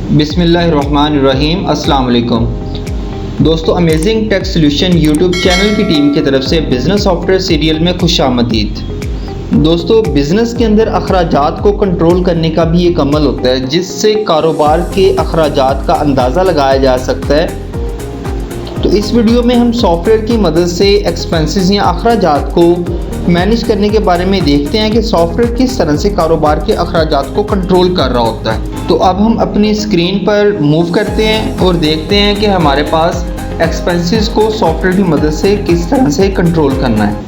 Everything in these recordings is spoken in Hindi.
बिस्मिल्लाहिर्रहमानिर्रहीम। अस्सलाम वालेकुम दोस्तों, amazing tech solution YouTube channel की टीम की तरफ से बिज़नेस सॉफ्टवेयर सीरियल में खुशामदीद। दोस्तों, बिज़नेस के अंदर अखराजात को कंट्रोल करने का भी एक अमल होता है जिससे कारोबार के अखराजात का अंदाज़ा लगाया जा सकता है। तो इस वीडियो में हम सॉफ्टवेयर की मदद से एक्सपेंसेस या अखराजात को मैनेज करने के बारे में देखते हैं कि सॉफ्टवेयर किस तरह से कारोबार के अखराजात को कंट्रोल कर रहा होता है। तो अब हम अपनी स्क्रीन पर मूव करते हैं और देखते हैं कि हमारे पास एक्सपेंसेस को सॉफ्टवेयर की मदद से किस तरह से कंट्रोल करना है।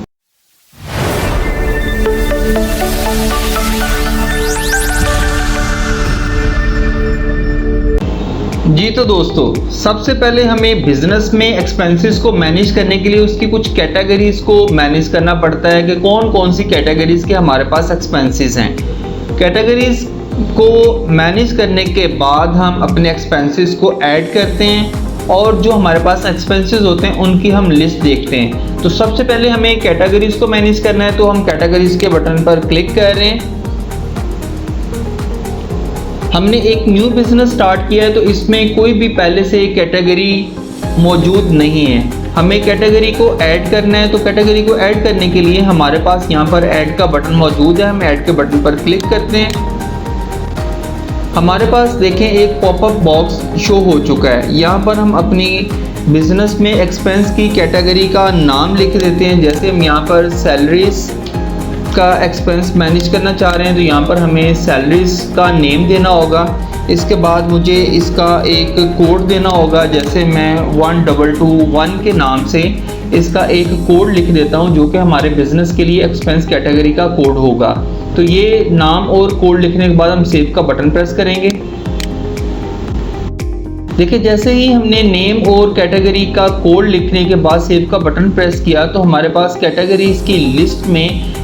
जी तो दोस्तों, सबसे पहले हमें बिजनेस में एक्सपेंसेस को मैनेज करने के लिए उसकी कुछ कैटेगरीज को मैनेज करना पड़ता है कि कौन कौन सी कैटेगरीज के हमारे पास एक्सपेंसेस हैं। कैटेगरीज को मैनेज करने के बाद हम अपने एक्सपेंसेस को ऐड करते हैं और जो हमारे पास एक्सपेंसेस होते हैं उनकी हम लिस्ट देखते हैं। तो सबसे पहले हमें कैटेगरीज को मैनेज करना है, तो हम कैटेगरीज के बटन पर क्लिक कर रहे हैं। हमने एक न्यू बिजनेस स्टार्ट किया है तो इसमें कोई भी पहले से कैटेगरी मौजूद नहीं है। हमें कैटेगरी को ऐड करना है, तो कैटेगरी को ऐड करने के लिए हमारे पास यहाँ पर ऐड का बटन मौजूद है। हम ऐड के बटन पर क्लिक करते हैं। हमारे पास देखें एक पॉपअप बॉक्स शो हो चुका है। यहाँ पर हम अपनी बिजनेस में एक्सपेंस की कैटेगरी का नाम लिख देते हैं। जैसे हम यहाँ पर सैलरीज का एक्सपेंस मैनेज करना चाह रहे हैं तो यहाँ पर हमें सैलरीज का नेम देना होगा। इसके बाद मुझे इसका एक कोड देना होगा। जैसे मैं 1221 के नाम से इसका एक कोड लिख देता हूँ जो कि हमारे बिजनेस के लिए एक्सपेंस कैटेगरी का कोड होगा। तो ये नाम और कोड लिखने के बाद हम सेव का बटन प्रेस करेंगे। देखिए, जैसे ही हमने नेम और कैटेगरी का कोड लिखने के बाद सेव का बटन प्रेस किया तो हमारे पास कैटेगरीज की लिस्ट में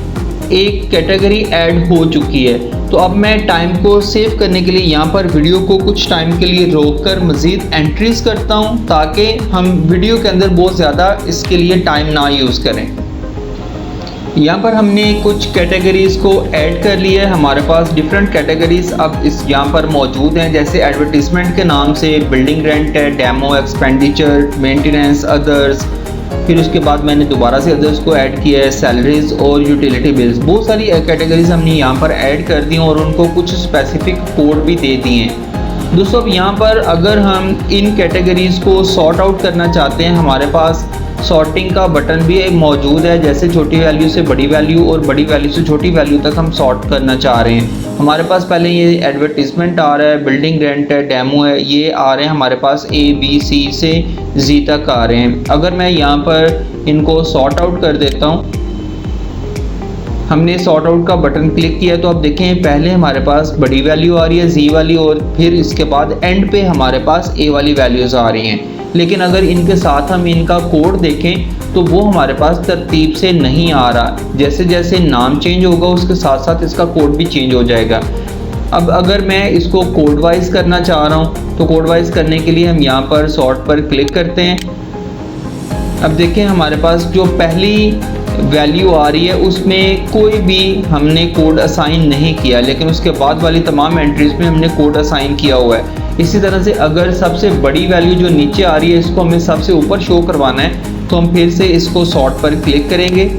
एक कैटेगरी ऐड हो चुकी है। तो अब मैं टाइम को सेव करने के लिए यहाँ पर वीडियो को कुछ टाइम के लिए रोककर मज़ीद एंट्रीज करता हूँ ताकि हम वीडियो के अंदर बहुत ज़्यादा इसके लिए टाइम ना यूज़ करें। यहाँ पर हमने कुछ कैटेगरीज को ऐड कर लिया है। हमारे पास डिफरेंट कैटेगरीज अब इस यहाँ पर मौजूद हैं। जैसे एडवर्टीजमेंट के नाम से बिल्डिंग रेंट है, डेमो, एक्सपेंडिचर, मेंटेनेंस, अदर्स। फिर उसके बाद मैंने दोबारा से अदर्स को ऐड किया है, सैलरीज और यूटिलिटी बिल्स। बहुत सारी कैटेगरीज हमने यहाँ पर ऐड कर दी और उनको कुछ स्पेसिफिक कोड भी दे दिए हैं। दोस्तों, अब यहाँ पर अगर हम इन कैटेगरीज को सॉर्ट आउट करना चाहते हैं, हमारे पास सॉर्टिंग का बटन भी एक मौजूद है। जैसे छोटी वैल्यू से बड़ी वैल्यू और बड़ी वैल्यू से छोटी वैल्यू तक हम सॉर्ट करना चाह रहे हैं। हमारे पास पहले ये एडवर्टीजमेंट आ रहा है, बिल्डिंग रेंट है, डेमो है, ये आ रहे हैं हमारे पास A B C से Z तक आ रहे हैं। अगर मैं यहाँ पर इनको सॉर्ट आउट कर देता हूँ, हमने सॉर्ट आउट का बटन क्लिक किया तो अब देखें पहले हमारे पास बड़ी वैल्यू आ रही है Z वाली और फिर इसके बाद एंड पे हमारे पास A वाली वैल्यूज़ आ रही हैं। लेकिन अगर इनके साथ हम इनका कोड देखें तो वो हमारे पास तरतीब से नहीं आ रहा। जैसे जैसे नाम चेंज होगा उसके साथ साथ इसका कोड भी चेंज हो जाएगा। अब अगर मैं इसको कोड वाइज करना चाह रहा हूँ तो कोड वाइज करने के लिए हम यहाँ पर सॉर्ट पर क्लिक करते हैं। अब देखें हमारे पास जो पहली वैल्यू आ रही है उसमें कोई भी हमने कोड असाइन नहीं किया, लेकिन उसके बाद वाली तमाम एंट्रीज में हमने कोड असाइन किया हुआ है। इसी तरह से अगर सबसे बड़ी वैल्यू जो नीचे आ रही है इसको हमें सबसे ऊपर शो करवाना है तो हम फिर से इसको सॉर्ट पर क्लिक करेंगे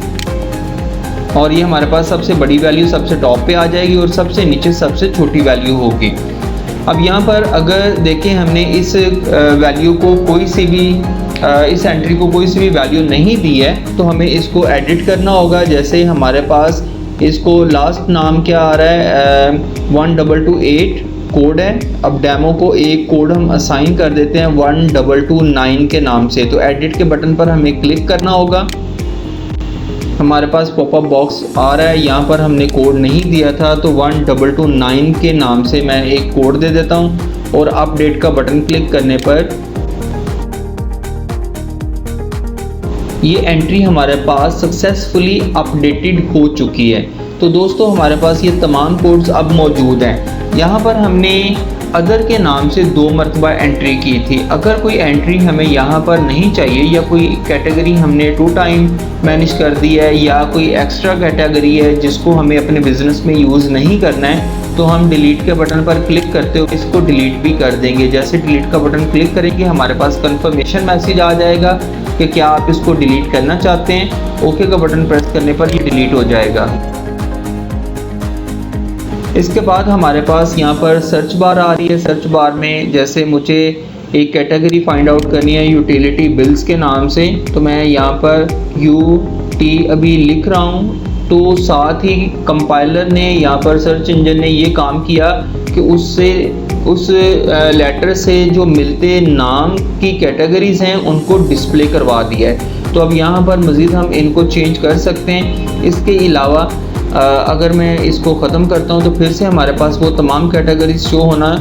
और ये हमारे पास सबसे बड़ी वैल्यू सबसे टॉप पे आ जाएगी और सबसे नीचे सबसे छोटी वैल्यू होगी। अब यहाँ पर अगर देखें हमने इस वैल्यू को कोई सी भी इस एंट्री को कोई सी भी वैल्यू नहीं दी है तो हमें इसको एडिट करना होगा। जैसे हमारे पास इसको लास्ट नाम क्या आ रहा है 1228 कोड है। अब डेमो को एक कोड हम असाइन कर देते हैं 1229 के नाम से। तो एडिट के बटन पर हमें क्लिक करना होगा। हमारे पास पॉपअप बॉक्स आ रहा है, यहाँ पर हमने कोड नहीं दिया था तो 1229 के नाम से मैं एक कोड दे देता हूँ और अपडेट का बटन क्लिक करने पर ये एंट्री हमारे पास सक्सेसफुली अपडेटेड हो चुकी है। तो दोस्तों, हमारे पास ये तमाम कोड्स अब मौजूद हैं। यहाँ पर हमने अदर के नाम से 2 मरतबा एंट्री की थी। अगर कोई एंट्री हमें यहाँ पर नहीं चाहिए या कोई कैटेगरी हमने 2 टाइम मैनेज कर दी है या कोई एक्स्ट्रा कैटेगरी है जिसको हमें अपने बिजनेस में यूज़ नहीं करना है तो हम डिलीट के बटन पर क्लिक करते हुए इसको डिलीट भी कर देंगे। जैसे डिलीट का बटन क्लिक करेंगे हमारे पास कंफर्मेशन मैसेज आ जाएगा कि क्या आप इसको डिलीट करना चाहते हैं। ओके का बटन प्रेस करने पर ये डिलीट हो जाएगा। इसके बाद हमारे पास यहाँ पर सर्च बार आ रही है। सर्च बार में जैसे मुझे एक कैटेगरी फाइंड आउट करनी है यूटिलिटी बिल्स के नाम से, तो मैं यहाँ पर UT अभी लिख रहा हूँ। तो साथ ही कंपाइलर ने यहाँ पर सर्च इंजन ने ये काम किया कि उस लेटर से जो मिलते नाम की कैटेगरीज हैं उनको डिस्प्ले करवा दिया है। तो अब यहाँ पर मज़ीद हम इनको चेंज कर सकते हैं। इसके अलावा अगर मैं इसको ख़त्म करता हूँ तो फिर से हमारे पास वो तमाम कैटेगरीज शो होना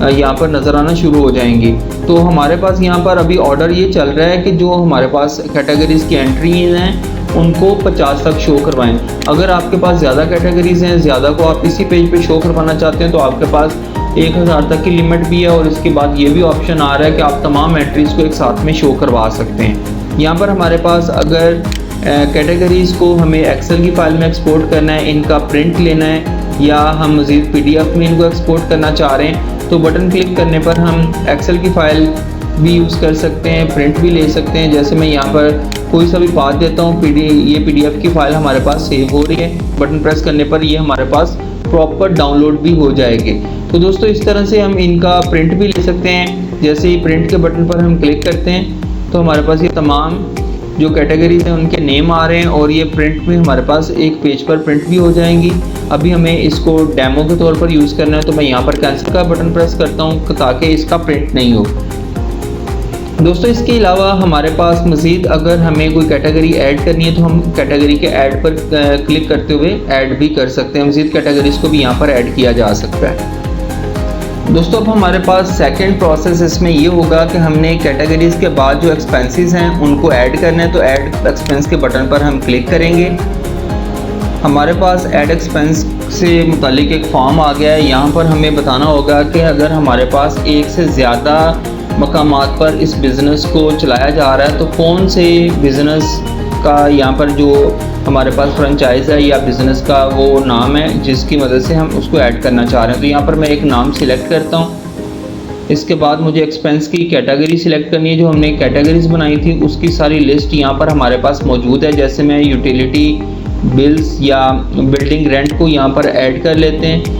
यहाँ पर नज़र आना शुरू हो जाएंगी। तो हमारे पास यहाँ पर अभी ऑर्डर ये चल रहा है कि जो हमारे पास कैटेगरीज की एंट्रीज हैं उनको 50 तक शो करवाएं। अगर आपके पास ज़्यादा कैटेगरीज हैं, ज़्यादा को आप इसी पेज पे शो करवाना चाहते हैं तो आपके पास 1000 तक की लिमिट भी है। और इसके बाद ये भी ऑप्शन आ रहा है कि आप तमाम एंट्रीज़ को एक साथ में शो करवा सकते हैं। यहाँ पर हमारे पास अगर कैटेगरीज़ को हमें एक्सेल की फ़ाइल में एक्सपोर्ट करना है, इनका प्रिंट लेना है या हम मज़ीद PDF में इनको एक्सपोर्ट करना चाह रहे हैं तो बटन क्लिक करने पर हम एक्सेल की फ़ाइल भी यूज़ कर सकते हैं, प्रिंट भी ले सकते हैं। जैसे मैं यहाँ पर कोई सा भी पाथ देता हूँ, ये PDF की फ़ाइल हमारे पास सेव हो रही है। बटन प्रेस करने पर ये हमारे पास प्रॉपर डाउनलोड भी हो जाएगी। तो दोस्तों इस तरह से हम इनका प्रिंट भी ले सकते हैं। जैसे ही प्रिंट के बटन पर हम क्लिक करते हैं तो हमारे पास ये तमाम जो कैटेगरीज हैं उनके नेम आ रहे हैं और ये प्रिंट में हमारे पास एक पेज पर प्रिंट भी हो जाएंगी। अभी हमें इसको डेमो के तौर पर यूज़ करना है तो मैं यहाँ पर कैंसिल का बटन प्रेस करता हूँ ताकि इसका प्रिंट नहीं हो। दोस्तों इसके अलावा हमारे पास मज़ीद अगर हमें कोई कैटेगरी ऐड करनी है तो हम कैटेगरी के ऐड पर क्लिक करते हुए ऐड भी कर सकते हैं। मज़ीद कैटेगरीज को भी यहाँ पर ऐड किया जा सकता है। दोस्तों अब हमारे पास सेकंड प्रोसेस इसमें ये होगा कि हमने कैटेगरीज के बाद जो एक्सपेंसेस हैं उनको ऐड करना है। तो ऐड एक्सपेंस के बटन पर हम क्लिक करेंगे। हमारे पास ऐड एक्सपेंस से मुतालिक एक फॉर्म आ गया है। यहाँ पर हमें बताना होगा कि अगर हमारे पास एक से ज़्यादा मकामात पर इस बिज़नेस को चलाया जा रहा है तो कौन से बिज़नेस का यहाँ पर जो हमारे पास फ्रेंचाइज़ है या बिज़नेस का वो नाम है जिसकी मदद से हम उसको ऐड करना चाह रहे हैं। तो यहाँ पर मैं एक नाम सिलेक्ट करता हूँ। इसके बाद मुझे एक्सपेंस की कैटेगरी सिलेक्ट करनी है। जो हमने कैटेगरीज बनाई थी उसकी सारी लिस्ट यहाँ पर हमारे पास मौजूद है। जैसे मैं यूटिलिटी बिल्स या बिल्डिंग रेंट को यहाँ पर ऐड कर लेते हैं।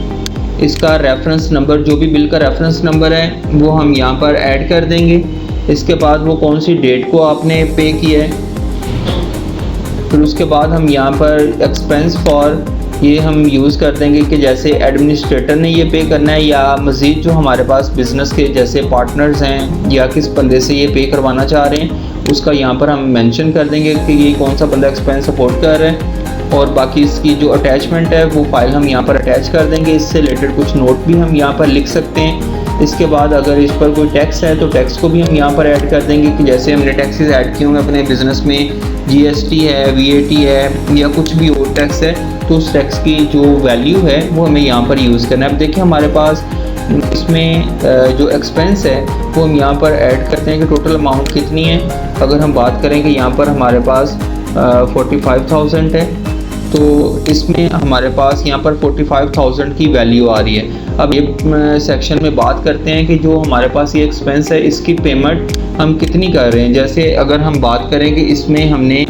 इसका रेफरेंस नंबर, जो भी बिल का रेफरेंस नंबर है वो हम यहाँ पर ऐड कर देंगे। इसके बाद वो कौन सी डेट को आपने पे किया है। फिर उसके बाद हम यहाँ पर एक्सपेंस फॉर ये हम यूज़ कर देंगे कि जैसे एडमिनिस्ट्रेटर ने ये पे करना है या मज़ीद जो हमारे पास बिज़नेस के जैसे पार्टनर्स हैं या किस बंदे से ये पे करवाना चाह रहे हैं उसका यहाँ पर हम मेंशन कर देंगे कि ये कौन सा बंदा एक्सपेंस सपोर्ट कर रहा है। और बाकी इसकी जो अटैचमेंट है वो फाइल हम यहाँ पर अटैच कर देंगे। इससे रिलेटेड कुछ नोट भी हम यहाँ पर लिख सकते हैं। इसके बाद अगर इस पर कोई टैक्स है तो टैक्स को भी हम यहाँ पर ऐड कर देंगे कि जैसे हमने टैक्सेस ऐड किए होंगे अपने बिज़नेस में, GST है, VAT है या कुछ भी और टैक्स है, तो उस टैक्स की जो वैल्यू है वो हमें यहाँ पर यूज़ करना है। अब देखिए हमारे पास इसमें जो एक्सपेंस है वो हम यहाँ पर ऐड करते हैं कि टोटल अमाउंट कितनी है। अगर हम बात करें कि यहाँ पर हमारे पास 45,000 है तो इसमें हमारे पास यहाँ पर 45,000 की वैल्यू आ रही है। अब ये सेक्शन में बात करते हैं कि जो हमारे पास ये एक्सपेंस है इसकी पेमेंट हम कितनी कर रहे हैं। जैसे अगर हम बात करें कि इसमें हमने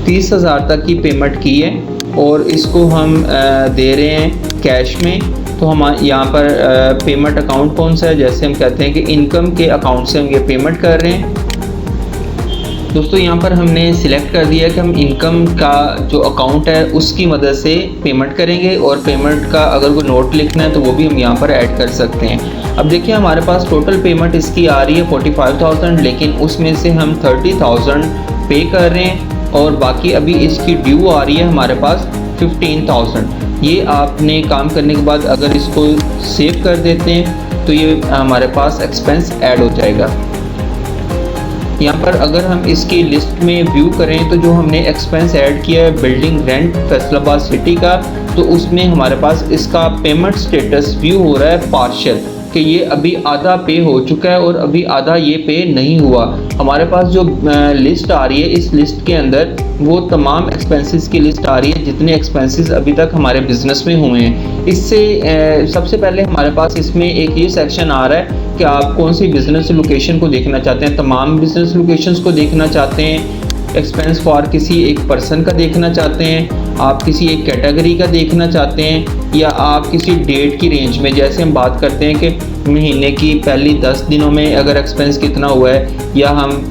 30,000 तक की पेमेंट की है और इसको हम दे रहे हैं कैश में, तो हम यहाँ पर पेमेंट अकाउंट कौन सा है, जैसे हम कहते हैं कि इनकम के अकाउंट से हम ये पेमेंट कर रहे हैं। दोस्तों यहाँ पर हमने सिलेक्ट कर दिया कि हम इनकम का जो अकाउंट है उसकी मदद से पेमेंट करेंगे और पेमेंट का अगर कोई नोट लिखना है तो वो भी हम यहाँ पर ऐड कर सकते हैं। अब देखिए हमारे पास टोटल पेमेंट इसकी आ रही है 45,000, लेकिन उसमें से हम 30,000 पे कर रहे हैं और बाकी अभी इसकी ड्यू आ रही है हमारे पास 15,000। ये आपने काम करने के बाद अगर इसको सेव कर देते हैं तो ये हमारे पास एक्सपेंस ऐड हो जाएगा। यहाँ पर अगर हम इसकी लिस्ट में व्यू करें तो जो हमने एक्सपेंस ऐड किया है बिल्डिंग रेंट फैसलाबाद सिटी का, तो उसमें हमारे पास इसका पेमेंट स्टेटस व्यू हो रहा है पार्शियल। कि ये अभी आधा पे हो चुका है और अभी आधा ये पे नहीं हुआ। हमारे पास जो लिस्ट आ रही है, इस लिस्ट के अंदर वो तमाम एक्सपेंसेस की लिस्ट आ रही है जितने एक्सपेंसेस अभी तक हमारे बिजनेस में हुए हैं। इससे सबसे पहले हमारे पास इसमें एक ये सेक्शन आ रहा है कि आप कौन सी बिजनेस लोकेशन को देखना चाहते हैं। तमाम बिजनेस लोकेशंस को देखना चाहते हैं, एक्सपेंस फॉर किसी एक पर्सन का देखना चाहते हैं, आप किसी एक कैटेगरी का देखना चाहते हैं, या आप किसी डेट की रेंज में, जैसे हम बात करते हैं कि महीने की पहली 10 दिनों में अगर एक्सपेंस कितना हुआ है, या हम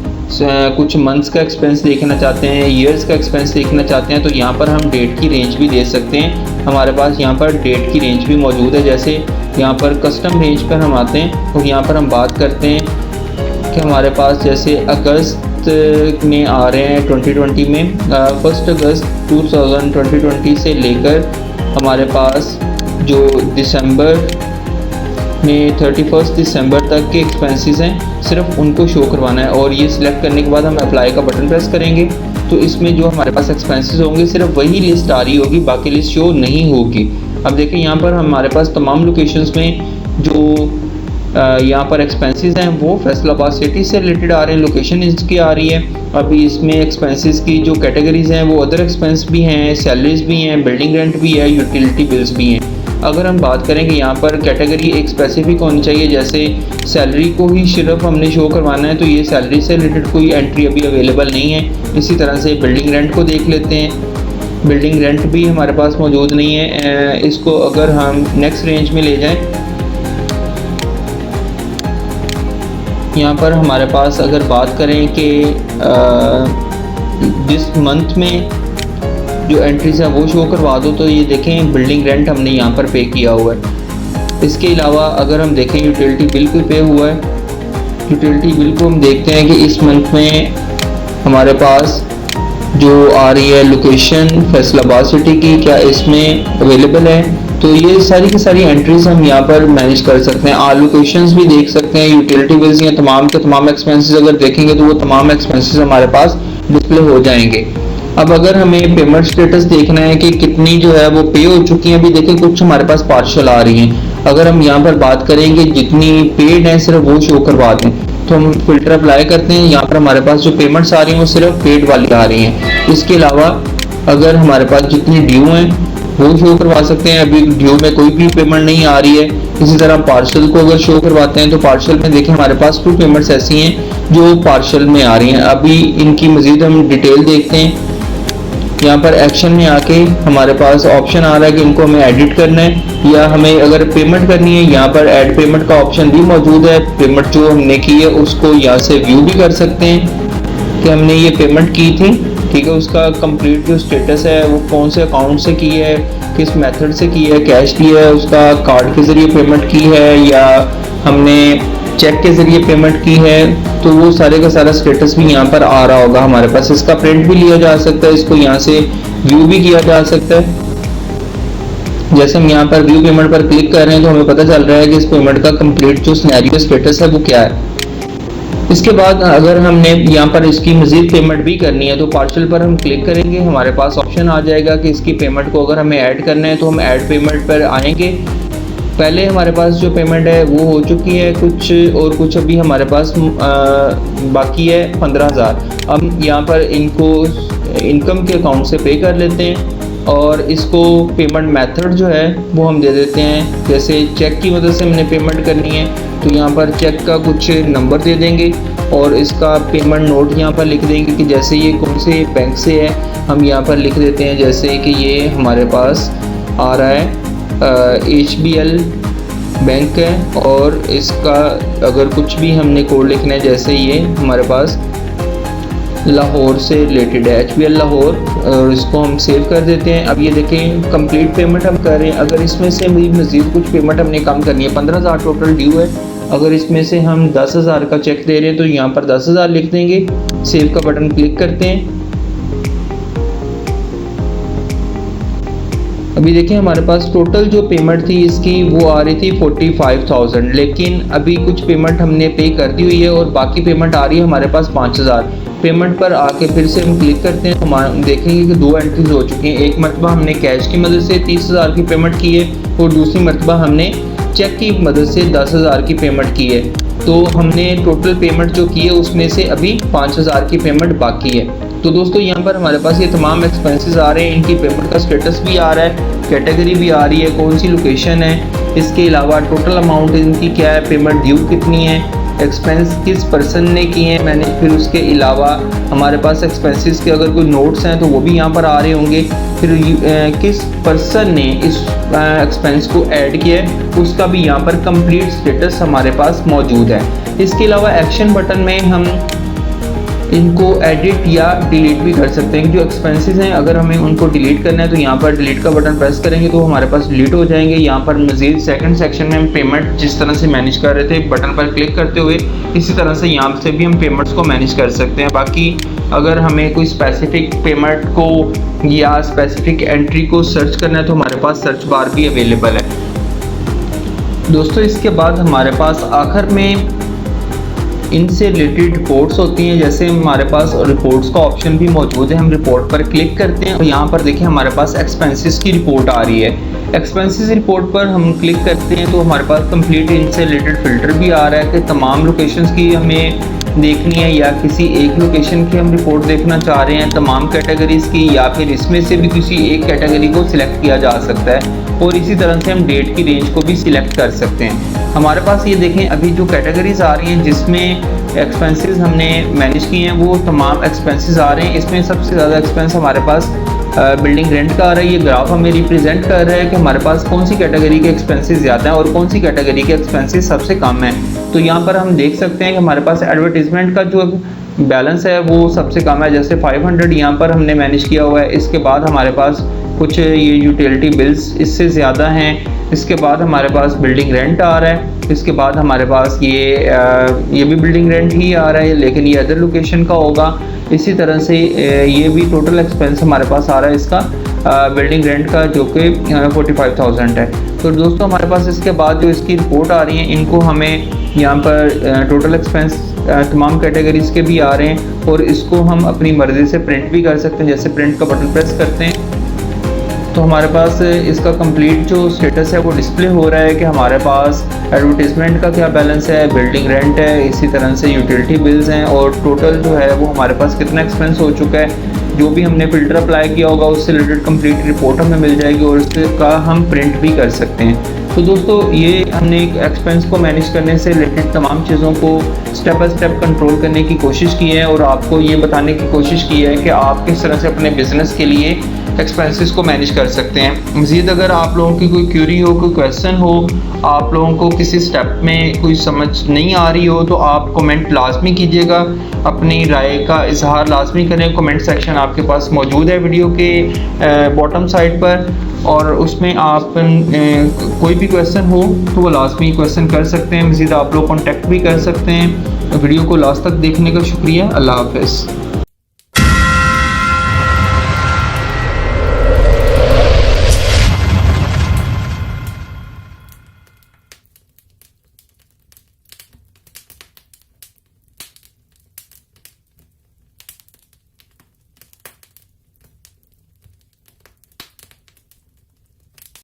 कुछ मंथ्स का एक्सपेंस देखना चाहते हैं, ईयर्स का एक्सपेंस देखना चाहते हैं, तो यहाँ पर हम डेट की रेंज भी दे सकते हैं। हमारे पास यहाँ पर डेट की रेंज भी मौजूद है। जैसे यहाँ पर कस्टम रेंज पर हम आते हैं और यहाँ पर हम बात करते हैं कि हमारे पास जैसे अगस्त में आ रहे हैं 2020 में, 1 अगस्त 2020 से लेकर हमारे पास जो दिसंबर में 31 दिसंबर तक के एक्सपेंसेस हैं, सिर्फ उनको शो करवाना है। और ये सिलेक्ट करने के बाद हम अप्लाई का बटन प्रेस करेंगे तो इसमें जो हमारे पास एक्सपेंसेस होंगे सिर्फ वही लिस्ट आ रही होगी, बाकी लिस्ट शो नहीं होगी। अब देखिए यहाँ पर हमारे पास तमाम लोकेशंस में जो यहाँ पर एक्सपेंसेस हैं वो फैसलाबाद सिटी से रिलेटेड आ रहे हैं, लोकेशन इसकी आ रही है। अभी इसमें एक्सपेंसेस की जो कैटेगरीज हैं वो अदर एक्सपेंस भी हैं, सैलरीज भी हैं, बिल्डिंग रेंट भी है, यूटिलिटी बिल्स भी हैं। अगर हम बात करें कि यहाँ पर कैटेगरी एक स्पेसिफिक होनी चाहिए, जैसे सैलरी को ही सिर्फ हमने शो करवाना है, तो ये सैलरी से रिलेटेड कोई एंट्री अभी अवेलेबल नहीं है। इसी तरह से बिल्डिंग रेंट को देख लेते हैं, बिल्डिंग रेंट भी हमारे पास मौजूद नहीं है। इसको अगर हम नेक्स्ट रेंज में ले जाएं, यहाँ पर हमारे पास अगर बात करें कि जिस मंथ में जो एंट्रीज है वो शो करवा दो, तो ये देखें बिल्डिंग रेंट हमने यहाँ पर पे किया हुआ है। इसके अलावा अगर हम देखें यूटिलिटी बिल भी पे हुआ है। यूटिलिटी बिल को हम देखते हैं कि इस मंथ में हमारे पास जो आ रही है लोकेशन फैसलाबाद सिटी की, क्या इसमें अवेलेबल है। तो ये सारी की सारी एंट्रीज हम यहाँ पर मैनेज कर सकते हैं। लोकेशंस भी देख सकते हैं, यूटिलिटी बिल्स या तमाम के तमाम एक्सपेंसेस अगर देखेंगे तो वो तमाम एक्सपेंसेस हमारे पास डिस्प्ले हो जाएंगे। अब अगर हमें पेमेंट स्टेटस देखना है कि कितनी जो है वो पे हो चुकी है, अभी देखिए कुछ हमारे पास पार्शल आ रही हैं। अगर हम यहाँ पर बात करेंगे जितनी पेड है सिर्फ वो शो करवा दें, तो हम फिल्टर अप्लाई करते हैं। यहाँ पर हमारे पास जो पेमेंट्स आ रही हैं वो सिर्फ पेड वाली आ रही हैं। इसके अलावा अगर हमारे पास जितनी ड्यू हैं वो शो करवा सकते हैं, अभी ड्यू में कोई भी पेमेंट नहीं आ रही है। इसी तरह पार्शल को अगर शो करवाते हैं तो पार्शल में देखें हमारे पास 2 पेमेंट्स ऐसी हैं जो पार्शल में आ रही हैं। अभी इनकी मजीद हम डिटेल देखते हैं। यहाँ पर एक्शन में आके हमारे पास ऑप्शन आ रहा है कि इनको हमें एडिट करना है या हमें अगर पेमेंट करनी है, यहाँ पर ऐड पेमेंट का ऑप्शन भी मौजूद है। पेमेंट जो हमने की है उसको यहाँ से व्यू भी कर सकते हैं कि हमने ये पेमेंट की थी, ठीक है, उसका कंप्लीट जो स्टेटस है वो कौन से अकाउंट से की है, किस मेथड से की है, कैश की है, उसका कार्ड के ज़रिए पेमेंट की है या हमने चेक के ज़रिए पेमेंट की है, तो वो सारे का सारा स्टेटस भी यहाँ पर आ रहा होगा हमारे पास। इसका प्रिंट भी लिया जा सकता है, इसको यहाँ से व्यू भी किया जा सकता है। जैसे हम यहाँ पर व्यू पेमेंट पर क्लिक कर रहे हैं तो हमें पता चल रहा है कि इस पेमेंट का कंप्लीट जो सिनेरियो स्टेटस है वो क्या है। इसके बाद अगर हमने यहाँ पर इसकी मजीद पेमेंट भी करनी है तो पार्सल पर हम क्लिक करेंगे, हमारे पास ऑप्शन आ जाएगा कि इसकी पेमेंट को अगर हमें ऐड करना है तो हम ऐड पेमेंट पर आएंगे। पहले हमारे पास जो पेमेंट है वो हो चुकी है कुछ, और कुछ अभी हमारे पास बाकी है 15,000। हम यहाँ पर इनको इनकम के अकाउंट से पे कर लेते हैं और इसको पेमेंट मेथड जो है वो हम दे देते हैं। जैसे चेक की मदद से हमने पेमेंट करनी है तो यहाँ पर चेक का कुछ नंबर दे देंगे और इसका पेमेंट नोट यहाँ पर लिख देंगे कि जैसे ये कौन से बैंक से है, हम यहाँ पर लिख देते हैं जैसे कि ये हमारे पास आ रहा है HBL बैंक है, और इसका अगर कुछ भी हमने कोड लिखना है जैसे ये हमारे पास लाहौर से रिलेटेड है HBL लाहौर, और इसको हम सेव कर देते हैं। अब ये देखें कंप्लीट पेमेंट हम कर रहे हैं। अगर इसमें से मज़ीद कुछ पेमेंट हमने कम करनी है, 15,000 टोटल ड्यू है, अगर इसमें से हम 10,000 का चेक दे रहे हैं तो यहाँ पर 10,000 लिख देंगे, सेव का बटन क्लिक करते हैं। अभी देखिए हमारे पास टोटल जो पेमेंट थी इसकी वो आ रही थी 45,000, लेकिन अभी कुछ पेमेंट हमने पे कर दी हुई है और बाकी पेमेंट आ रही है हमारे पास 5,000। पेमेंट पर आके फिर से हम क्लिक करते हैं तो हम देखेंगे कि 2 एंट्रीज हो चुकी हैं। एक मरतबा हमने कैश की मदद से 30,000 की पेमेंट की है और दूसरी मरतबा हमने चेक की मदद से 10,000 की पेमेंट की है। तो हमने टोटल पेमेंट जो की है उसमें से अभी 5,000 की पेमेंट बाकी है। तो दोस्तों यहाँ पर हमारे पास ये तमाम एक्सपेंसेस आ रहे हैं, इनकी पेमेंट का स्टेटस भी आ रहा है, कैटेगरी भी आ रही है, कौन सी लोकेशन है, इसके अलावा टोटल अमाउंट इनकी क्या है, पेमेंट ड्यू कितनी है, एक्सपेंस किस पर्सन ने किए हैं मैंने, फिर उसके अलावा हमारे पास एक्सपेंसेस के अगर कोई नोट्स हैं तो वो भी यहाँ पर आ रहे होंगे, फिर किस पर्सन ने इस एक्सपेंस को ऐड किया है उसका भी यहाँ पर कंप्लीट स्टेटस हमारे पास मौजूद है। इसके अलावा एक्शन बटन में हम इनको एडिट या डिलीट भी कर सकते हैं। जो एक्सपेंसेस हैं अगर हमें उनको डिलीट करना है तो यहाँ पर डिलीट का बटन प्रेस करेंगे तो हमारे पास डिलीट हो जाएंगे। यहाँ पर मज़ीद सेकंड सेक्शन में हम पेमेंट जिस तरह से मैनेज कर रहे थे बटन पर क्लिक करते हुए, इसी तरह से यहाँ से भी हम पेमेंट्स को मैनेज कर सकते हैं। बाकी अगर हमें कोई स्पेसिफिक पेमेंट को या स्पेसिफिक एंट्री को सर्च करना है तो हमारे पास सर्च बार भी अवेलेबल है। दोस्तों इसके बाद हमारे पास आखिर में इनसे रिलेटेड रिपोर्ट्स होती हैं। जैसे हमारे पास रिपोर्ट्स का ऑप्शन भी मौजूद है, हम रिपोर्ट पर क्लिक करते हैं और यहाँ पर देखिए हमारे पास एक्सपेंसेस की रिपोर्ट आ रही है। एक्सपेंसेस रिपोर्ट पर हम क्लिक करते हैं तो हमारे पास कंप्लीट इनसे रिलेटेड फ़िल्टर भी आ रहा है कि तमाम लोकेशंस की हमें देखनी है या किसी एक लोकेशन की हम रिपोर्ट देखना चाह रहे हैं, तमाम कैटेगरीज़ की, या फिर इसमें से भी किसी एक कैटेगरी को सिलेक्ट किया जा सकता है। और इसी तरह से हम डेट की रेंज को भी सिलेक्ट कर सकते हैं। हमारे पास ये देखें अभी जो कैटेगरीज आ रही हैं जिसमें एक्सपेंसेस हमने मैनेज किए हैं वो तमाम एक्सपेंसेस आ रहे हैं। इसमें सबसे ज़्यादा एक्सपेंस हमारे पास बिल्डिंग रेंट का आ रहा है। ये ग्राफ हमें रिप्रेजेंट कर रहा है कि हमारे पास कौन सी कैटेगरी के एक्सपेंसेस ज़्यादा हैं और कौन सी कैटेगरी के एक्सपेंसेस सबसे कम हैं। तो यहाँ पर हम देख सकते हैं कि हमारे पास एडवर्टीजमेंट का जो बैलेंस है वो सबसे कम है, जैसे 500 यहाँ पर हमने मैनेज किया हुआ है। इसके बाद हमारे पास कुछ ये यूटिलिटी बिल्स इससे ज़्यादा हैं। इसके बाद हमारे पास बिल्डिंग रेंट आ रहा है। इसके बाद हमारे पास ये भी बिल्डिंग रेंट ही आ रहा है लेकिन ये अदर लोकेशन का होगा। इसी तरह से ये भी टोटल एक्सपेंस हमारे पास आ रहा है इसका बिल्डिंग रेंट का जो कि 45,000 है। तो दोस्तों हमारे पास इसके बाद जो इसकी रिपोर्ट आ रही है इनको हमें यहाँ पर टोटल एक्सपेंस तमाम कैटेगरीज के भी आ रहे हैं और इसको हम अपनी मर्ज़ी से प्रिंट भी कर सकते हैं। जैसे प्रिंट का बटन प्रेस करते हैं तो हमारे पास इसका कंप्लीट जो स्टेटस है वो डिस्प्ले हो रहा है कि हमारे पास एडवर्टीजमेंट का क्या बैलेंस है, बिल्डिंग रेंट है, इसी तरह से यूटिलिटी बिल्स हैं और टोटल जो है वो हमारे पास कितना एक्सपेंस हो चुका है। जो भी हमने फ़िल्टर अप्लाई किया होगा उससे रिलेटेड कंप्लीट रिपोर्ट हमें मिल जाएगी और इसका हम प्रिंट भी कर सकते हैं। तो दोस्तों ये हमने एक एक्सपेंस को मैनेज करने से रिलेटेड तमाम चीज़ों को स्टेप बाय स्टेप कंट्रोल करने की कोशिश की है और आपको ये बताने की कोशिश की है कि आप किस तरह से अपने बिज़नेस के लिए एक्सपेंसेस को मैनेज कर सकते हैं। मज़ीद अगर आप लोगों की कोई क्यूरी हो, कोई क्वेश्चन हो, आप लोगों को किसी स्टेप में कोई समझ नहीं आ रही हो तो आप कमेंट लाजमी कीजिएगा, अपनी राय का इजहार लाजमी करें। कमेंट सेक्शन आपके पास मौजूद है वीडियो के बॉटम साइड पर और उसमें आप कोई भी क्वेश्चन हो तो वो लाजमी क्वेश्चन कर सकते हैं। मज़ीद आप लोग कॉन्टैक्ट भी कर सकते हैं। वीडियो को लास्ट तक देखने का शुक्रिया। अल्लाह हाफ़िज़।